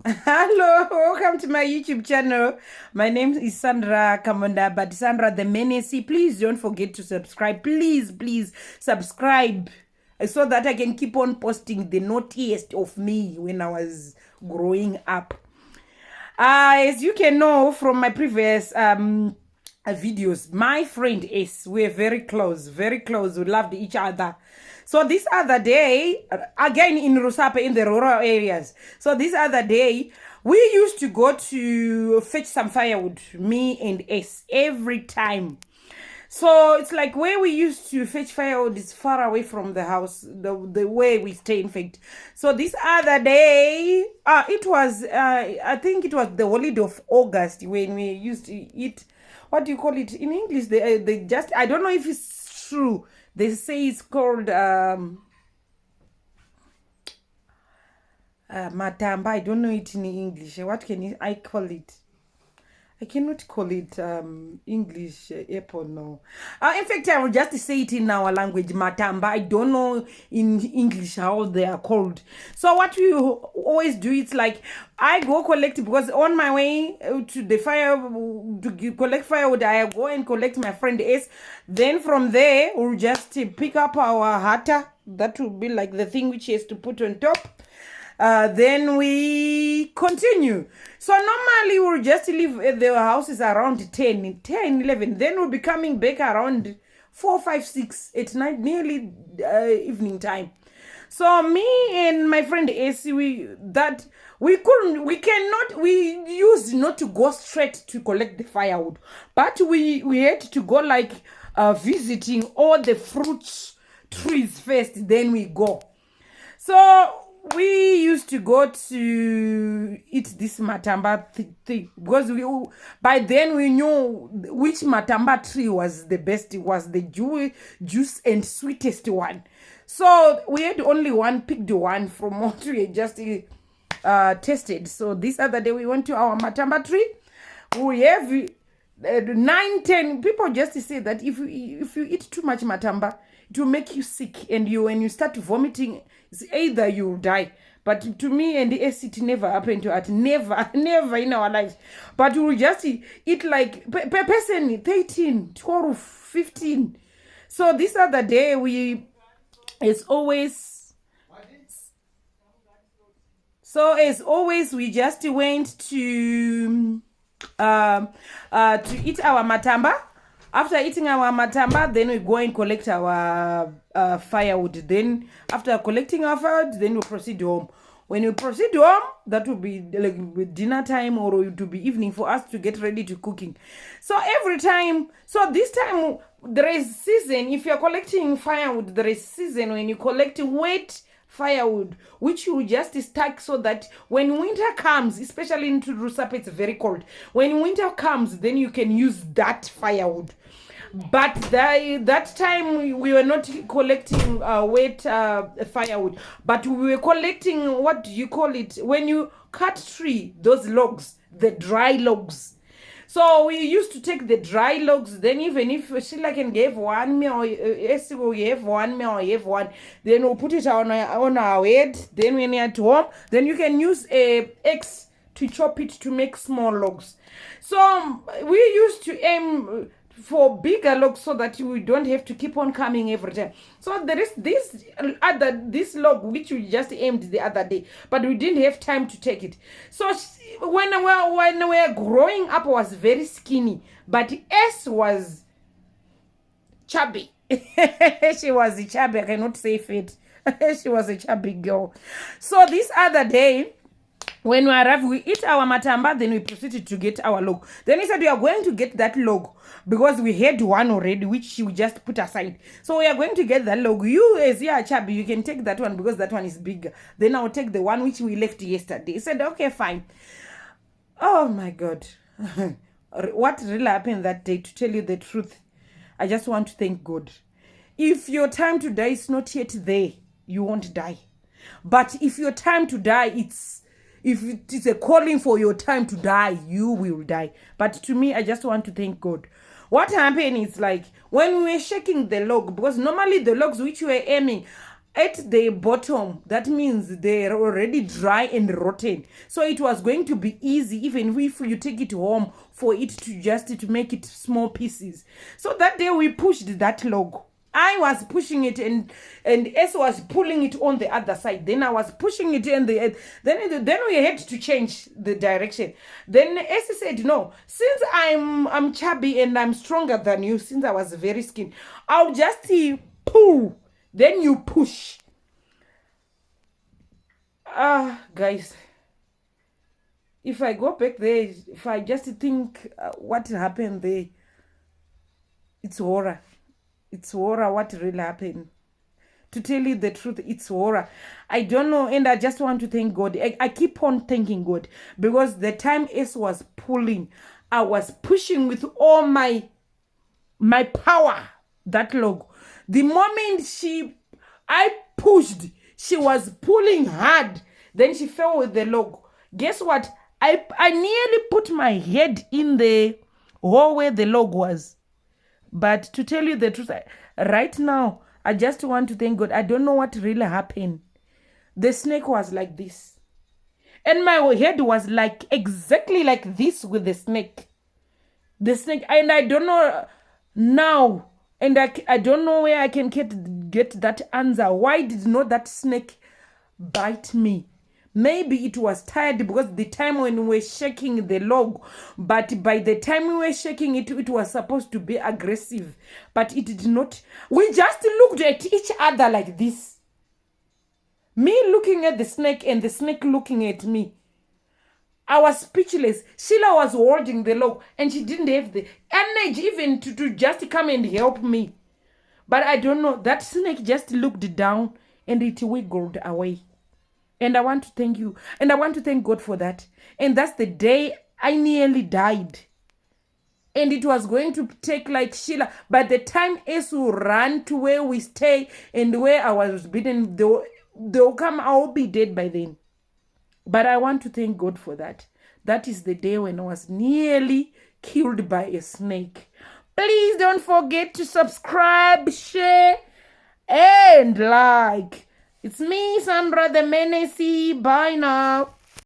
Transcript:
Hello, welcome to my YouTube channel. My name is Sandra Kamonda, but Sandra the Menace. Please don't forget to subscribe. Please subscribe so that I can keep on posting the naughtiest of me when I was growing up. As you can know from my previous videos, my friend is, we're very close, we loved each other. So this other day, again in Rusape, in the rural areas, so this other day we used to go to fetch some firewood, me and S, every time. So it's like where we used to fetch firewood is far away from the house, the way we stay, in fact. So this other day, it was, I think it was the holiday of August when we used to eat, what do you call it? In English, they just, I don't know if it's true. They say it's called matamba. I don't know it in English. What can I call it? I cannot call it English apple, no. In fact, I will just say it in our language, matamba. I don't know in English how they are called. So what we always do, it's like I go collect, because on my way to the fire, to collect firewood, I go and collect my friend S. Then from there, we'll just pick up our hata. That will be like the thing which is to put on top. Then we continue. So normally we'll just leave the houses around 10, 11. Then we'll be coming back around 4, 5, 6 at night, nearly evening time. So me and my friend AC, we used not to go straight to collect the firewood, but we had to go like visiting all the fruits trees first, then we go. So we used to go to eat this matamba thing, because by then we knew which matamba tree was the best. It was the juice and sweetest one. So we had only one, picked one from what we had just tasted. So this other day we went to our matamba tree. We have 9, 10 people just say that if you eat too much matamba, it will make you sick, and when you start vomiting, it's either you die. But to me and the it never happened to us. Never in our lives. But we will just eat like per person 13, 12, 15. So this other day as always we just went to eat our matamba. After eating our matamba, then we go and collect our firewood. Then after collecting our firewood, then we proceed home. When we proceed home, that will be like dinner time, or it will be evening for us to get ready to cooking. So every time, so this time there is season. If you're collecting firewood, there is season when you collect wet firewood, which you just stack, so that when winter comes, especially in Rusape, it's very cold. When winter comes, then you can use that firewood. But that time we were not collecting wet firewood, but we were collecting, what do you call it, when you cut tree, those logs, the dry logs. So we used to take the dry logs. Then even if Sheila can give one meal, or we have one meal, you have one, then we'll put it on our head. Then when you're at home, then you can use a axe to chop it to make small logs. So we used to aim for bigger logs so that we don't have to keep on coming every time. So there is this log which we just aimed the other day, but we didn't have time to take it. So when we were growing up, I was very skinny, but S was chubby. She was chubby. I cannot say fit. She was a chubby girl. So this other day, when we arrived, we eat our matamba, then we proceeded to get our log. Then he said, we are going to get that log, because we had one already, which we just put aside. So we are going to get that log. You, as you are chubby, you can take that one, because that one is bigger. Then I'll take the one which we left yesterday. He said, okay, fine. Oh my God. What really happened that day, to tell you the truth, I just want to thank God. If your time to die is not yet there, you won't die. But if your time to die, if it is a calling for your time to die, you will die. But to me, I just want to thank God. What happened is, like, when we were shaking the log, because normally the logs which we were aiming, at the bottom, that means they're already dry and rotten. So it was going to be easy, even if you take it home, for it to make it small pieces. So that day we pushed that log. I was pushing it, and S was pulling it on the other side. Then I was pushing it, and then we had to change the direction. Then S said, "No, since I'm chubby and I'm stronger than you, since I was very skinny, I'll just pull. Then you push." Guys, if I go back there, if I just think what happened there, it's horror. It's horror what really happened. To tell you the truth, it's horror. I don't know, and I just want to thank God. I keep on thanking God, because the time S was pulling, I was pushing with all my power, that log. The moment I pushed, she was pulling hard. Then she fell with the log. Guess what? I nearly put my head in the hole where the log was. But to tell you the truth, right now, I just want to thank God. I don't know what really happened. The snake was like this. And my head was like exactly like this with the snake. The snake. And I don't know now. And I don't know where I can get that answer. Why did not that snake bite me? Maybe it was tired, because the time when we were shaking the log, but by the time we were shaking it, it was supposed to be aggressive, but it did not. We just looked at each other like this. Me looking at the snake and the snake looking at me. I was speechless. Sheila was holding the log, and she didn't have the energy even to just come and help me. But I don't know. That snake just looked down and it wiggled away. And I want to thank you. And I want to thank God for that. And that's the day I nearly died. And it was going to take like Sheila. By the time Esau ran to where we stay and where I was bitten, they'll come, I'll be dead by then. But I want to thank God for that. That is the day when I was nearly killed by a snake. Please don't forget to subscribe, share, and like. It's me, Sandra the Menace. Bye now.